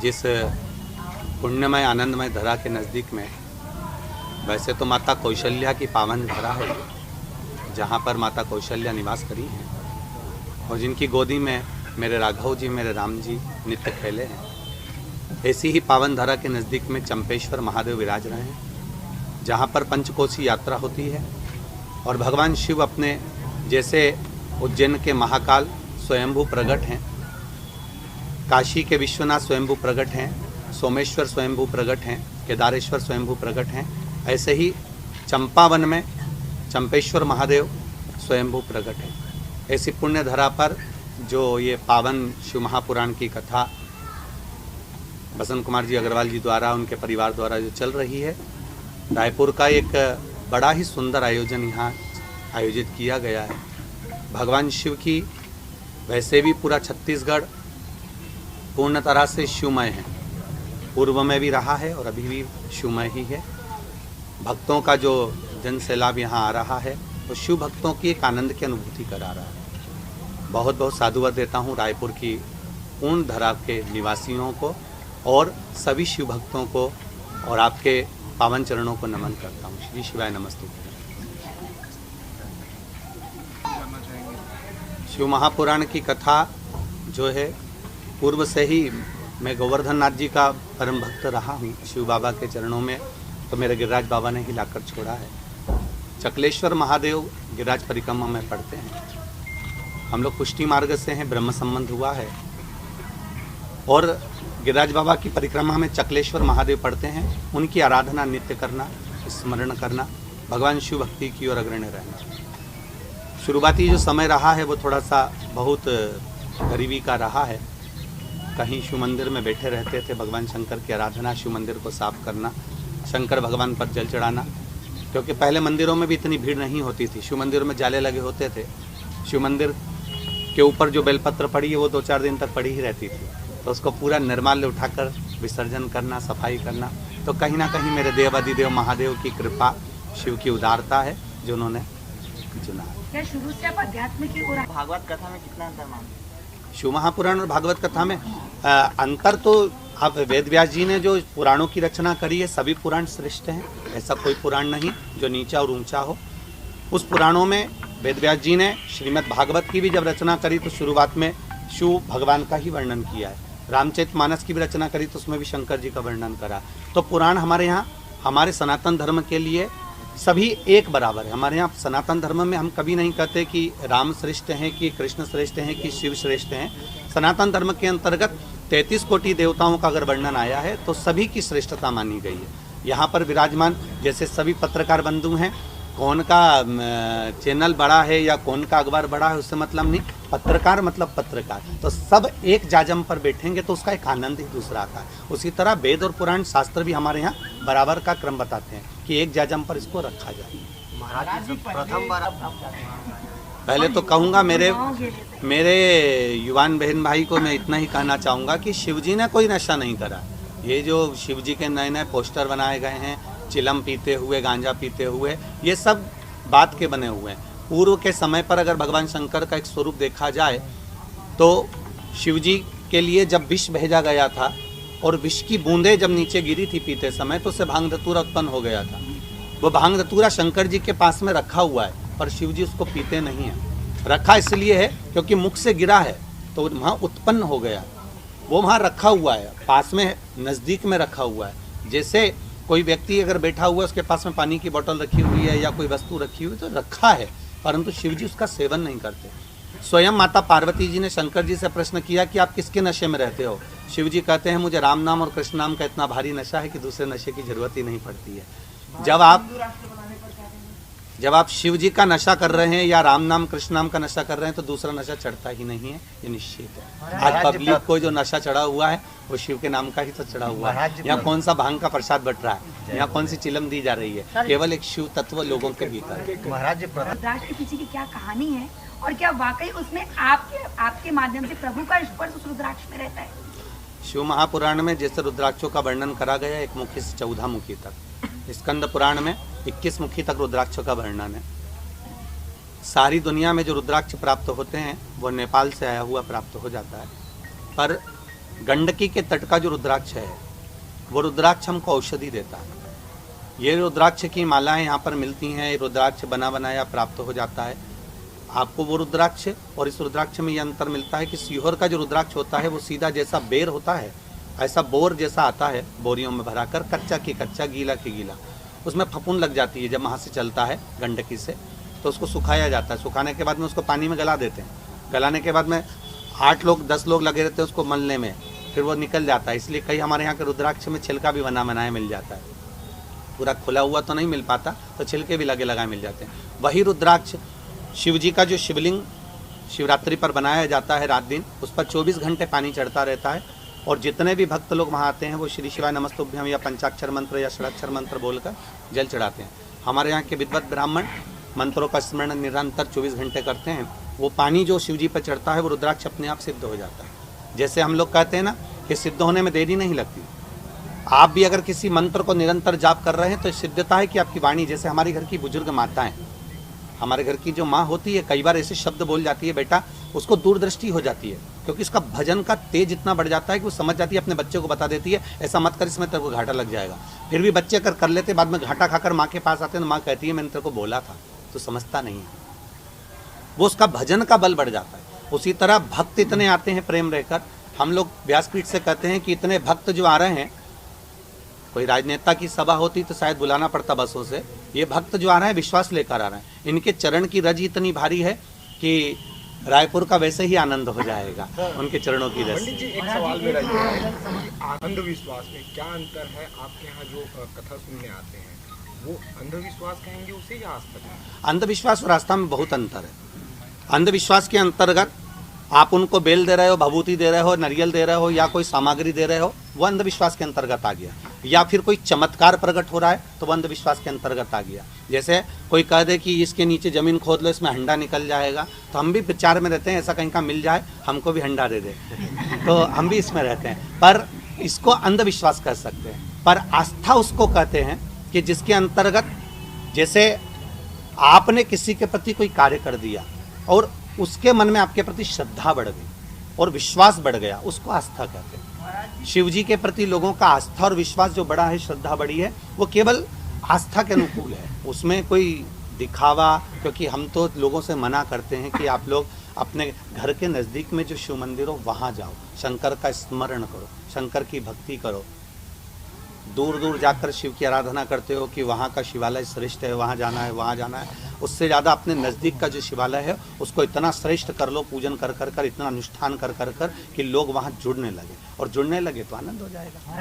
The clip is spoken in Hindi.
जिस पुण्यमय आनंदमय धरा के नज़दीक में, वैसे तो माता कौशल्या की पावन धरा है, जहाँ पर माता कौशल्या निवास करी हैं और जिनकी गोदी में मेरे राघव जी, मेरे राम जी नित्य खेले हैं। ऐसी ही पावन धरा के नज़दीक में चंपेश्वर महादेव विराज रहे हैं, जहाँ पर पंचकोशी यात्रा होती है और भगवान शिव अपने जैसे उज्जैन के महाकाल स्वयंभू प्रकट हैं, काशी के विश्वनाथ स्वयंभू प्रकट हैं, सोमेश्वर स्वयंभू प्रकट हैं, केदारेश्वर स्वयंभू प्रकट हैं, ऐसे ही चंपावन में चंपेश्वर महादेव स्वयंभू प्रकट हैं। ऐसी पुण्य धरा पर जो ये पावन शिव महापुराण की कथा बसंत कुमार जी अग्रवाल जी द्वारा, उनके परिवार द्वारा जो चल रही है, रायपुर का एक बड़ा ही सुंदर आयोजन यहाँ आयोजित किया गया है। भगवान शिव की, वैसे भी पूरा छत्तीसगढ़ पूर्ण तरह से शिवमय है, पूर्व में भी रहा है और अभी भी शिवमय ही है। भक्तों का जो जन सैलाब यहाँ आ रहा है वो शिव भक्तों की एक आनंद की अनुभूति करा रहा है। बहुत बहुत साधुवाद देता हूँ रायपुर की पूर्ण धरा के निवासियों को और सभी शिव भक्तों को, और आपके पावन चरणों को नमन करता हूँ। श्री शिवाय नमस्ते। शिव महापुराण की कथा जो है, पूर्व से ही मैं गोवर्धन नाथ जी का परम भक्त रहा हूँ। शिव बाबा के चरणों में तो मेरे गिरिराज बाबा ने ही लाकर छोड़ा है। चकलेश्वर महादेव गिरिराज परिक्रमा में पढ़ते हैं। हम लोग पुष्टि मार्ग से हैं, ब्रह्म संबंध हुआ है और गिरिराज बाबा की परिक्रमा में चकलेश्वर महादेव पढ़ते हैं। उनकी आराधना नित्य करना, स्मरण करना, भगवान शिव भक्ति की ओर अग्रणी रहना। शुरुआती जो समय रहा है वो थोड़ा सा बहुत गरीबी का रहा है। कहीं शिव मंदिर में बैठे रहते थे, भगवान शंकर की आराधना, शिव मंदिर को साफ करना, शंकर भगवान पर जल चढ़ाना, क्योंकि पहले मंदिरों में भी इतनी भीड़ नहीं होती थी। शिव मंदिर में जाले लगे होते थे, शिव मंदिर के ऊपर जो बेलपत्र पड़ी है वो 2-4 दिन तक पड़ी ही रहती थी, तो उसको पूरा निर्माल्य उठाकर विसर्जन करना, सफाई करना। तो कहीं ना कहीं मेरे देवाधिदेव महादेव की कृपा, शिव की उदारता है जो उन्होंने चुना। क्या शुरू से आप अध्यात्म की ओर? भागवत कथा में कितना अंतर मानते? शिव महापुराण और भागवत कथा में अंतर तो, आप वेद व्यास जी ने जो पुराणों की रचना करी है, सभी पुराण श्रेष्ठ हैं। ऐसा कोई पुराण नहीं जो नीचा और ऊंचा हो। उस पुराणों में वेद व्यास जी ने श्रीमद् भागवत की भी जब रचना करी तो शुरुआत में शिव भगवान का ही वर्णन किया है। रामचरितमानस की भी रचना करी तो उसमें भी शंकर जी का वर्णन करा। तो पुराण हमारे यहाँ, हमारे सनातन धर्म के लिए सभी एक बराबर है। हमारे यहाँ सनातन धर्म में हम कभी नहीं कहते कि राम श्रेष्ठ हैं, कि कृष्ण श्रेष्ठ हैं, कि शिव श्रेष्ठ हैं। सनातन धर्म के अंतर्गत 33 कोटि देवताओं का अगर वर्णन आया है तो सभी की श्रेष्ठता मानी गई है। यहाँ पर विराजमान जैसे सभी पत्रकार बंधु हैं, कौन का चैनल बड़ा है या कौन का अखबार बड़ा है उससे मतलब नहीं, पत्रकार मतलब पत्रकार। तो सब एक जाजम पर बैठेंगे तो उसका एक आनंद ही दूसरा आता है। उसी तरह वेद और पुराण शास्त्र भी हमारे यहाँ बराबर का क्रम बताते हैं कि एक जाजम पर इसको रखा जाए। महाराज जी प्रथम बार पहले तो कहूँगा मेरे युवान बहन भाई को मैं इतना ही कहना चाहूँगा कि शिवजी ने कोई नशा नहीं करा। ये जो शिवजी के नए नए पोस्टर बनाए गए हैं, चिलम पीते हुए, गांजा पीते हुए, ये सब बात के बने हुए हैं। पूर्व के समय पर अगर भगवान शंकर का एक स्वरूप देखा जाए तो शिवजी के लिए जब विष भेजा गया था और विष की बूंदें जब नीचे गिरी थी पीते समय तो उससे भांग धतूरा उत्पन्न हो गया था। वो भांग धतूरा शंकर जी के पास में रखा हुआ है पर शिवजी उसको पीते नहीं हैं। रखा इसलिए है क्योंकि मुख से गिरा है तो वहाँ उत्पन्न हो गया, वो वहाँ रखा हुआ है, पास में नज़दीक में रखा हुआ है। जैसे कोई व्यक्ति अगर बैठा हुआ है, उसके पास में पानी की बोतल रखी हुई है या कोई वस्तु रखी हुई तो रखा है, परंतु शिवजी उसका सेवन नहीं करते। स्वयं माता पार्वती जी ने शंकर जी से प्रश्न किया कि आप किसके नशे में रहते हो? शिवजी कहते हैं मुझे राम नाम और कृष्ण नाम का इतना भारी नशा है कि दूसरे नशे की जरूरत ही नहीं पड़ती है। जब आप शिव जी का नशा कर रहे हैं या राम नाम कृष्ण नाम का नशा कर रहे हैं तो दूसरा नशा चढ़ता ही नहीं है, ये निश्चित है। आज पब्लिक को जो नशा चढ़ा हुआ है वो शिव के नाम का ही तो चढ़ा हुआ है। यहाँ कौन सा भांग का प्रसाद बट रहा है, यहाँ कौन सी चिलम दी जा रही है, केवल एक शिव तत्व लोगों के भीतर। महाराज जी रुद्राक्ष के पीछे की क्या कहानी है और क्या वाकई उसमें आपके माध्यम से प्रभु का स्पर्श उस रुद्राक्ष में रहता है? शिव महापुराण में जैसे रुद्राक्षों का वर्णन करा गया 1 मुखी से 14 मुखी तक, स्कंद पुराण में 21 मुखी तक रुद्राक्षों का वर्णन है। सारी दुनिया में जो रुद्राक्ष प्राप्त होते हैं वो नेपाल से आया हुआ प्राप्त हो जाता है, पर गंडकी के तट का जो रुद्राक्ष है वो रुद्राक्ष हमको औषधि देता है। ये रुद्राक्ष की मालाएं यहाँ पर मिलती हैं, रुद्राक्ष बना बनाया प्राप्त हो जाता है आपको वो रुद्राक्ष। और इस रुद्राक्ष में ये अंतर मिलता है कि सीहोर का जो रुद्राक्ष होता है वो सीधा जैसा बेर होता है ऐसा बोर जैसा आता है, बोरियों में भरा कर, कच्चा की कच्चा, गीला की गीला। उसमें फफूंद लग जाती है जब वहाँ से चलता है गंडकी से, तो उसको सुखाया जाता है। सुखाने के बाद में उसको पानी में गला देते हैं। गलाने के बाद में 8 लोग 10 लोग लगे रहते हैं उसको मलने में, फिर वो निकल जाता है। इसलिए कई हमारे यहाँ के रुद्राक्ष में छिलका भी बना बनाया मिल जाता है। पूरा खुला हुआ तो नहीं मिल पाता, तो छिलके भी लगे लगाए मिल जाते हैं। वही रुद्राक्ष शिव जी का जो शिवलिंग शिवरात्रि पर बनाया जाता है रात दिन, उस पर 24 घंटे पानी चढ़ता रहता है। और जितने भी भक्त लोग वहाँ आते हैं वो श्री शिवाय नमस्तुभ्यम या पंचाक्षर मंत्र या षडाक्षर मंत्र बोलकर जल चढ़ाते हैं। हमारे यहाँ के विद्वत ब्राह्मण मंत्रों का स्मरण निरंतर 24 घंटे करते हैं। वो पानी जो शिव जी पर चढ़ता है वो रुद्राक्ष अपने आप सिद्ध हो जाता है। जैसे हम लोग कहते हैं ना कि सिद्ध होने में देरी नहीं लगती। आप भी अगर किसी मंत्र को निरंतर जाप कर रहे हैं तो सिद्धता है कि आपकी वाणी, जैसे हमारे घर की बुजुर्ग माताएं, हमारे घर की जो माँ होती है कई बार ऐसे शब्द बोल जाती है बेटा, उसको दूरदृष्टि हो जाती है क्योंकि उसका भजन का तेज इतना बढ़ जाता है कि वो समझ जाती है, अपने बच्चे को बता देती है ऐसा मत कर, इसमें तेरे को घाटा लग जाएगा। फिर भी बच्चे अगर कर लेते, बाद में घाटा खाकर माँ के पास आते हैं, माँ कहती है मैंने तेरे को बोला था, तो समझता नहीं है। वो उसका भजन का बल बढ़ जाता है। उसी तरह भक्त इतने आते हैं प्रेम रहकर, हम लोग व्यासपीठ से कहते हैं कि इतने भक्त जो आ रहे हैं, कोई राजनेता की सभा होती तो शायद बुलाना पड़ता बसों से, ये भक्त जो आ रहे हैं विश्वास लेकर आ रहे हैं। इनके चरण की रज इतनी भारी है कि रायपुर का वैसे ही आनंद हो जाएगा उनके चरणों की रज। पंडित जी, एक सवाल मेरा ये है कि अंधविश्वास में क्या अंतर है? आपके यहाँ जो कथा सुनने आते हैं वो अंधविश्वास कहेंगे उसे या आस्था कहेंगे? अंधविश्वास और आस्था में बहुत अंतर है। अंधविश्वास के अंतर्गत आप उनको बेल दे रहे हो, भभूति दे रहे हो, नारियल दे रहे हो या कोई सामग्री दे रहे हो, वो अंधविश्वास के अंतर्गत आ गया। या फिर कोई चमत्कार प्रकट हो रहा है तो वो अंधविश्वास के अंतर्गत आ गया। जैसे कोई कह दे कि इसके नीचे ज़मीन खोद लो, इसमें हंडा निकल जाएगा, तो हम भी विचार में रहते हैं ऐसा कहीं का मिल जाए, हमको भी हंडा दे दे तो हम भी इसमें रहते हैं। पर इसको अंधविश्वास कह सकते हैं। पर आस्था उसको कहते हैं कि जिसके अंतर्गत जैसे आपने किसी के प्रति कोई कार्य कर दिया और उसके मन में आपके प्रति श्रद्धा बढ़ गई और विश्वास बढ़ गया, उसको आस्था कहते हैं। शिव जी के प्रति लोगों का आस्था और विश्वास जो बड़ा है, श्रद्धा बड़ी है, वो केवल आस्था के अनुकूल है, उसमें कोई दिखावा। क्योंकि हम तो लोगों से मना करते हैं कि आप लोग अपने घर के नज़दीक में जो शिव मंदिर हो वहाँ जाओ, शंकर का स्मरण करो, शंकर की भक्ति करो। दूर दूर जाकर शिव की आराधना करते हो कि वहाँ का शिवालय श्रेष्ठ है, वहाँ जाना है, वहाँ जाना है। उससे ज़्यादा अपने नज़दीक का जो शिवालय है उसको इतना श्रेष्ठ कर लो, पूजन कर कर कर, इतना अनुष्ठान कर कर कर कि लोग वहाँ जुड़ने लगे, और जुड़ने लगे तो आनंद हो जाएगा।